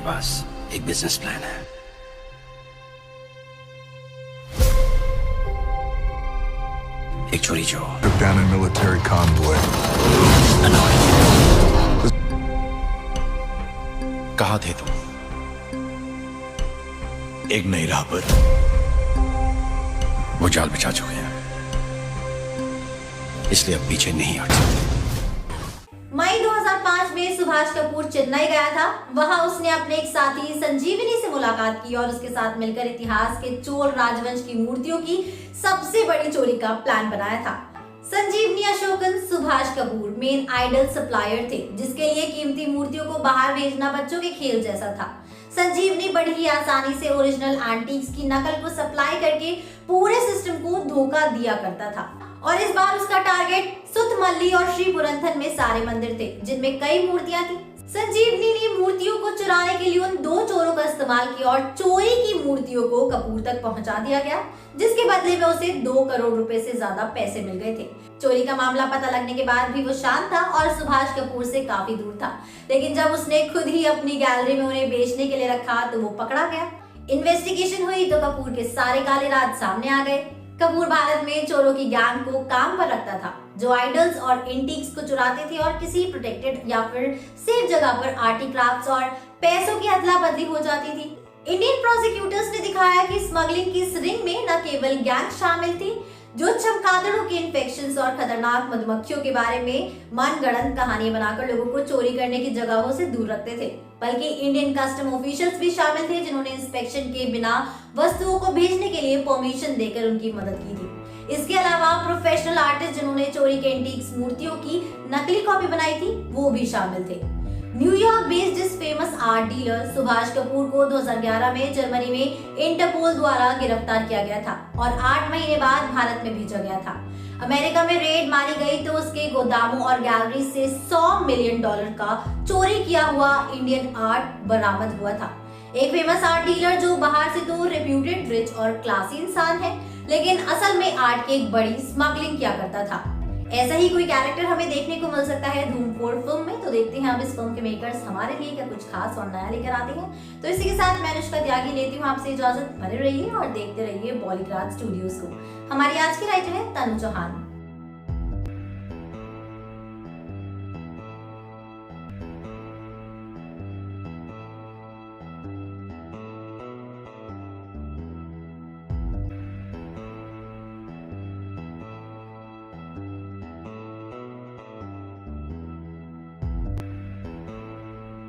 पास एक business plan है। एक चोरी जो took down a military convoy. कहाँ थे तुम? एक नई राह पर। वो जाल बिछा चुके हैं, इसलिए अब पीछे नहीं हट सकते। मई 2005 में सुभाष कपूर चेन्नई गया था। वहां उसने अपने एक साथी संजीवनी से मुलाकात की और उसके साथ मिलकर इतिहास के चोल राजवंश की मूर्तियों की सबसे बड़ी चोरी का प्लान बनाया था। Sanjeevani Ashokan Subhash Kapoor main idol supplier थे, जिसके लिए कीमती मूर्तियों को बाहर भेजना बच्चों के खेल जैसा था। संजीवनी बड़ी ही आसानी से ओरिजिनल एंटीक्स की नकल को सप्लाई करके पूरे सिस्टम को धोखा दिया करता था। और इस बार उसका टारगेट सुतमल्ली और श्री पुरंथन में सारे मंदिर थे, जिनमें कई मूर्तियां थी। संजीवनी ने मूर्तियों को चुराने के लिए उन 2 चोरों का इस्तेमाल किया और चोरी की मूर्तियों को कपूर तक पहुंचा दिया गया, जिसके बदले में उसे 2 करोड़ रुपए से ज्यादा पैसे मिल गए थे। चोरी का मामला पता लगने के बाद भी वो शांत था और सुभाष कपूर से काफी दूर था, लेकिन जब उसने खुद ही अपनी गैलरी में उन्हें बेचने के लिए रखा तो वो पकड़ा गया। इन्वेस्टिगेशन हुई तो कपूर के सारे काले राज सामने आ गए। कपूर भारत में चोरों की गैंग को काम पर रखता था, जो आइडल्स और एंटीक्स को चुराते थे और किसी प्रोटेक्टेड या फिर सेफ जगह पर आर्टी क्राफ्ट्स और पैसों की अदला बदली हो जाती थी। इंडियन प्रोसिक्यूटर्स ने दिखाया कि स्मगलिंग की इस रिंग में न केवल गैंग शामिल थी, जो चमगादड़ों के इन्फेक्शंस और खतरनाक मधुमक्खियों के बारे में मनगढ़ंत कहानियां बनाकर लोगों को चोरी करने की जगहों से दूर रखते थे, बल्कि इंडियन कस्टम ऑफिशियल्स भी शामिल थे, जिन्होंने इंस्पेक्शन के बिना वस्तुओं को भेजने के लिए परमिशन देकर उनकी मदद की थी। इसके अलावा प्रोफेशनल आर्टिस्ट जिन्होंने चोरी के एंटीक्स मूर्तियों की नकली कॉपी बनाई थी, वो भी शामिल थे। न्यूयॉर्क बेस्ड इस famous art dealer Subhash Kapoor को 2011 में जर्मनी में इंटरपोल द्वारा गिरफ्तार किया गया था और 8 महीने बाद भारत में भेजा गया था। अमेरिका में रेड मारी गई तो उसके गोदामों और गैलरी से $100 मिलियन का चोरी किया हुआ इंडियन आर्ट बरामद हुआ था। एक फेमस आर्ट डीलर जो बाहर से तो रेप्यूटेड रिच और क्लासी इंसान है, लेकिन असल में आर्ट की एक बड़ी स्मगलिंग किया करता था। ऐसा ही कोई कैरेक्टर हमें देखने को मिल सकता है धूम 4 फिल्म में। तो देखते हैं अब इस फिल्म के मेकर्स हमारे लिए क्या कुछ खास और नया लेकर आते हैं। तो इसी के साथ मैं अनुष्का त्यागी लेती हूँ आपसे इजाजत। बने रहिए और देखते रहिए बॉलीग्राज स्टूडियोज को। हमारी आज की राइटर है तनु चौहान।